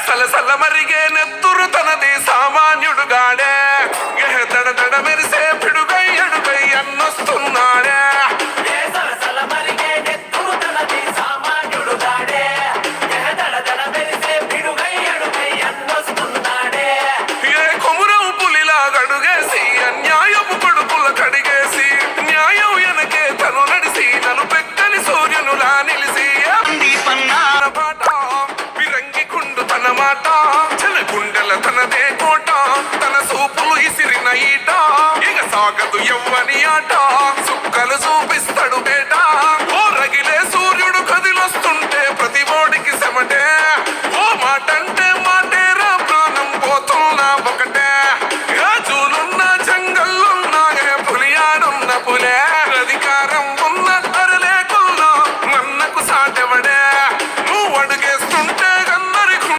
సలసల మరిగే నెత్తురు తనది సామాన్యుడుగాడే దడ దడ మెరిసే పిడుగై అడుగై అన్నొస్తున్నాడే ఏ కొమురవు పులిలా గడుగేసి అన్యాయపు కొడుకుల కడిగేసి న్యాయం వెనకే తను నడిసి నన్ను పెక్కని సూర్యునులా నిలిసి పాట విరంగి కుండు తన మాట చెల గుండెల తనదే కోట తన సూపులు ఇసిరిన ఈట ఇక సాగదు ఎవ్వని ఆట సుక్కలు చూపిస్తాడు